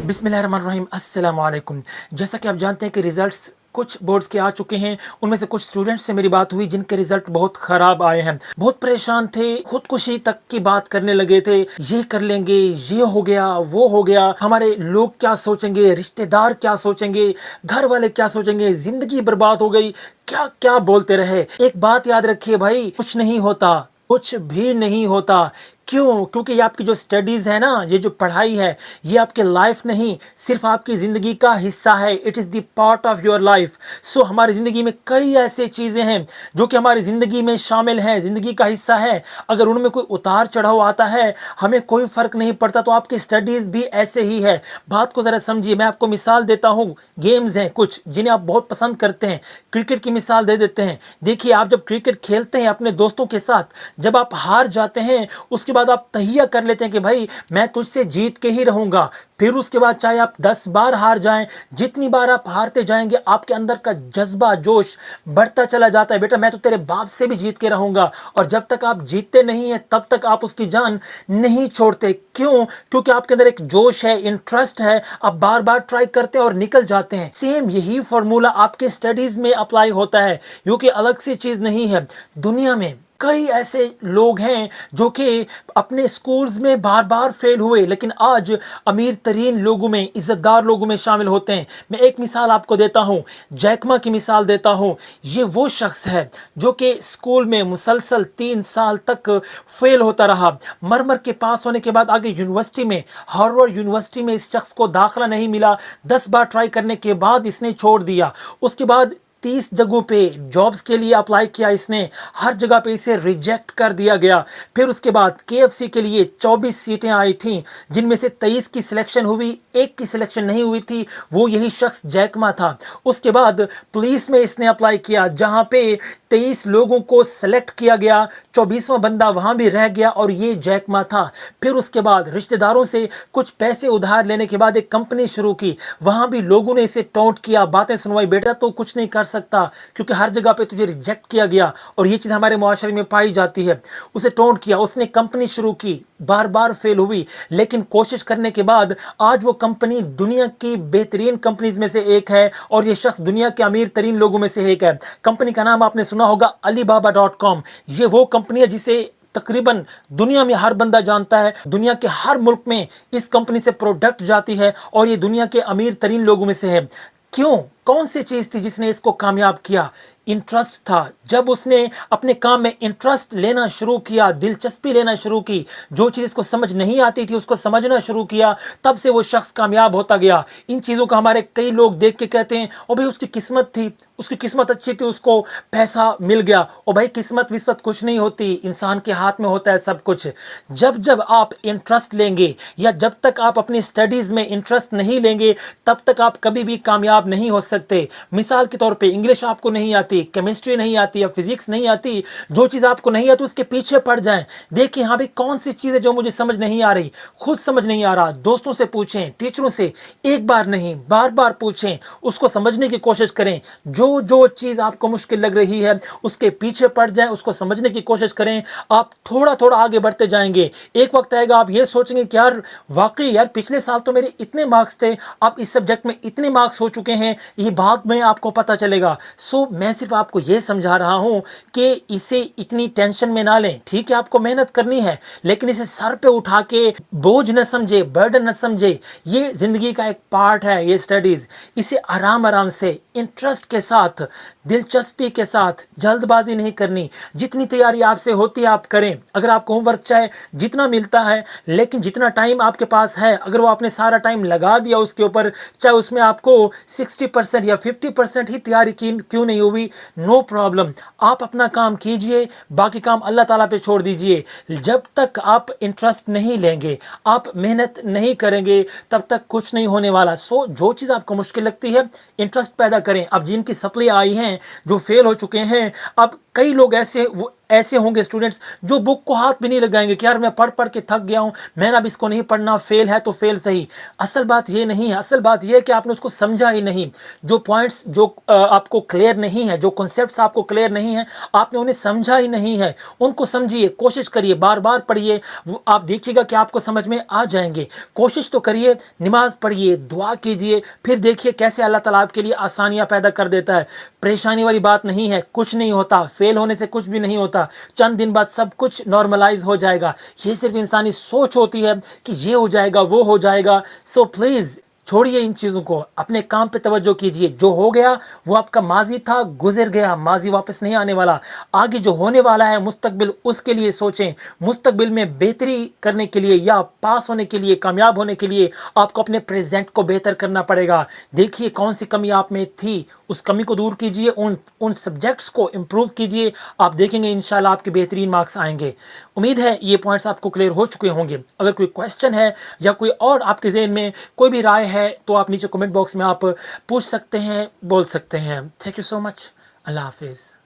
बिस्मिल्लाहिर्रहमानिर्रहीम अस्सलाम वालेकुम। जैसा कि आप जानते हैं कि रिजल्ट्स कुछ बोर्ड्स के आ चुके हैं। उनमें से कुछ स्टूडेंट्स से मेरी बात हुई जिनके रिजल्ट बहुत ख़राब आए हैं, बहुत परेशान थे, खुदकुशी तक की बात करने लगे थे। ये कर लेंगे, ये हो गया, वो हो गया, हमारे लोग क्या सोचेंगे, रिश्तेदार क्या सोचेंगे, घर वाले क्या सोचेंगे, ज़िंदगी बर्बाद हो गई, क्या क्या बोलते रहे। एक बात याद रखिए भाई, कुछ नहीं होता, कुछ भी नहीं होता। क्यों? क्योंकि ये आपकी जो स्टडीज़ है ना, ये जो पढ़ाई है, ये आपके लाइफ नहीं, सिर्फ आपकी ज़िंदगी का हिस्सा है। It is the part of your life. So हमारी ज़िंदगी में कई ऐसे चीज़ें हैं जो कि हमारी ज़िंदगी में शामिल हैं, ज़िंदगी का हिस्सा है। अगर उनमें कोई उतार चढ़ाव आता है, हमें कोई फ़र्क नहीं पड़ता। तो आपकी स्टडीज़ भी ऐसे ही है। बात को ज़रा समझिए। मैं आपको मिसाल देता हूँ। गेम्स हैं कुछ जिन्हें आप बहुत पसंद करते हैं। क्रिकेट की मिसाल दे देते हैं। देखिए, आप जब क्रिकेट खेलते हैं अपने दोस्तों के साथ, जब आप हार जाते हैं, उसके बाद आप तहिया कर लेते हैं कि भाई मैं तुझसे जीत के ही रहूंगा। फिर उसके बाद चाहे आप 10 बार हार जाएं, जितनी बार आप हारते जाएंगे आपके अंदर का जज्बा, जोश बढ़ता चला जाता है। बेटा, मैं तो तेरे बाप से भी जीत के रहूंगा। और जब तक आप जीतते नहीं हैं, तब तक आप उसकी जान नहीं छोड़ते। क्यों? क्योंकि आपके अंदर एक जोश है, इंटरेस्ट है, आप बार बार ट्राई करते हैं और निकल जाते हैं। सेम यही फॉर्मूला आपके स्टडीज में अप्लाई होता है, क्योंकि अलग सी चीज नहीं है। दुनिया में कई ऐसे लोग हैं जो कि अपने स्कूल्स में बार बार फेल हुए, लेकिन आज अमीर तरीन लोगों में, इज्जतदार लोगों में शामिल होते हैं। मैं एक मिसाल आपको देता हूँ, जैक मा की मिसाल देता हूँ। ये वो शख्स है जो कि स्कूल में मुसलसल 3 साल तक फेल होता रहा। मर मर के पास होने के बाद आगे यूनिवर्सिटी में, हार्वर्ड यूनिवर्सिटी में इस शख्स को दाखिला नहीं मिला। 10 बार ट्राई करने के बाद इसने छोड़ दिया। उसके बाद 30 जगहों पे जॉब्स के लिए अप्लाई किया इसने, हर जगह पे इसे रिजेक्ट कर दिया गया। फिर उसके बाद KFC के लिए 24 सीटें आई थीं, जिनमें से 23 की सिलेक्शन हुई, एक की सिलेक्शन नहीं हुई थी। वो यही शख्स जैकमा था। उसके बाद पुलिस में इसने अप्लाई किया, जहां पे 23 लोगों को सेलेक्ट किया गया, 24वां बंदा वहां भी रह गया और ये जैकमा था। फिर उसके बाद रिश्तेदारों से कुछ पैसे उधार लेने के बाद एक कंपनी शुरू की, वहां भी लोगों ने इसे टोंट किया, बातें सुनवाई, बेटा तो कुछ नहीं कर सकता क्योंकि हर जगह पे तुझे रिजेक्ट किया गया। और ये चीज़ हमारे मुआशरे में पाई जाती है। उसे टोंट किया, उसने कंपनी शुरू की, बार बार फेल हुई, लेकिन कोशिश करने के बाद आज वो कंपनी दुनिया की बेहतरीन कंपनीज में से एक है और ये शख्स दुनिया के अमीर तरीन लोगों में से एक है। कंपनी का नाम आपने सुना होगा, alibaba.com। ये वो कंपनी है जिसे तकरीबन दुनिया में हर बंदा जानता है। दुनिया के हर मुल्क में इस कंपनी से प्रोडक्ट जाती है और ये दुनिया के अमीर तरीन लोगों में से है। क्यों? कौन सी चीज थी जिसने इसको कामयाब किया? इंटरेस्ट था। जब उसने अपने काम में इंटरेस्ट लेना शुरू किया, दिलचस्पी लेना शुरू की, जो चीज़ इसको समझ नहीं आती थी उसको समझना शुरू किया, तब से वो शख्स कामयाब होता गया। इन चीज़ों का हमारे कई लोग देख के कहते हैं, ओ भाई उसकी किस्मत थी, उसकी किस्मत अच्छी थी, उसको पैसा मिल गया। ओ भाई, किस्मत विस्मत कुछ नहीं होती, इंसान के हाथ में होता है सब कुछ। जब जब आप इंटरेस्ट लेंगे या जब तक आप अपनी स्टडीज़ में इंटरेस्ट नहीं लेंगे, तब तक आप कभी भी कामयाब नहीं हो सकते। मिसाल के तौर पे, इंग्लिश आपको नहीं आती, केमिस्ट्री नहीं आती या फिजिक्स नहीं आती, जो चीज़ आपको नहीं आती उसके पीछे पड़ जाएं। देखिए हाँ भाई, कौन सी चीज़ है जो मुझे समझ नहीं आ रही, खुद समझ नहीं आ रहा, दोस्तों से पूछें, टीचरों से, एक बार नहीं बार बार पूछें, उसको समझने की कोशिश करें। जो चीज़ आपको मुश्किल लग रही है उसके पीछे पड़ जाएं, उसको समझने की कोशिश करें। आप थोड़ा थोड़ा आगे बढ़ते जाएंगे। एक वक्त आएगा आप ये सोचेंगे कि यार वाकई यार पिछले साल तो मेरे इतने मार्क्स थे, अब इस सब्जेक्ट में इतने मार्क्स हो चुके हैं, ये बाद में आपको पता चलेगा। सो मैं सिर्फ आपको ये समझा रहा हूं कि इसे इतनी टेंशन में ना लें। ठीक है, आपको मेहनत करनी है, लेकिन इसे सर पे उठा के बोझ न समझे, बर्डन न समझे। ये जिंदगी का एक पार्ट है, ये स्टडीज। इसे आराम आराम से, इंटरेस्ट के साथ, दिलचस्पी के साथ, जल्दबाजी नहीं करनी। जितनी तैयारी आपसे होती है आप करें। अगर आपको होमवर्क चाहे जितना मिलता है, लेकिन जितना टाइम आपके पास है, अगर वो आपने सारा टाइम लगा दिया उसके ऊपर, चाहे उसमें आपको 60% या 50% ही तैयारी की क्यों नहीं हुई, नो प्रॉब्लम। आप अपना काम कीजिए, बाकी काम अल्लाह ताला पे छोड़ दीजिए। जब तक आप इंटरेस्ट नहीं लेंगे, आप मेहनत नहीं करेंगे, तब तक कुछ नहीं होने वाला। सो जो चीज़ आपको मुश्किल लगती है, इंटरेस्ट पैदा करें। अब जिनकी सप्ली आई हैं, जो फेल हो चुके हैं, अब कई लोग ऐसे होंगे स्टूडेंट्स जो बुक को हाथ भी नहीं लगाएंगे कि यार मैं पढ़ पढ़ के थक गया हूँ, मैंने अब इसको नहीं पढ़ना, फेल है तो फेल सही। असल बात ये नहीं है, असल बात ये है कि आपने उसको समझा ही नहीं। जो पॉइंट्स जो आपको क्लियर नहीं है, जो कॉन्सेप्ट्स आपको क्लियर नहीं है, आपने उन्हें समझा ही नहीं है। उनको समझिए, कोशिश करिए, बार बार पढ़िए, आप देखिएगा कि आपको समझ में आ जाएंगे। कोशिश तो करिए, नमाज पढ़िए, दुआ कीजिए, फिर देखिए कैसे अल्लाह ताला आपके लिए आसानियां पैदा कर देता है। परेशानी वाली बात नहीं है, कुछ नहीं होता, फेल होने से कुछ भी नहीं होता, चंद दिन बाद सब कुछ नॉर्मलाइज हो जाएगा। ये सिर्फ इंसानी सोच होती है कि ये हो जाएगा, वो हो जाएगा। सो प्लीज छोड़िए इन चीज़ों को, अपने काम पे तवज्जो कीजिए। जो हो गया वो आपका माजी था, गुजर गया, माजी वापस नहीं आने वाला। आगे जो होने वाला है मुस्तकबिल, उसके लिए सोचें। मुस्तकबिल में बेहतरी करने के लिए या पास होने के लिए, कामयाब होने के लिए आपको अपने प्रेजेंट को बेहतर करना पड़ेगा। देखिए कौन सी कमी आप में थी, उस कमी को दूर कीजिए, उन सब्जेक्ट्स को इम्प्रूव कीजिए। आप देखेंगे इंशाल्लाह आपके बेहतरीन मार्क्स आएंगे। उम्मीद है ये पॉइंट्स आपको क्लियर हो चुके होंगे। अगर कोई क्वेश्चन है या कोई और आपके ज़हन में कोई भी राय है तो आप नीचे कमेंट बॉक्स में आप पूछ सकते हैं, बोल सकते हैं। Thank you so much. Allah हाफिज़।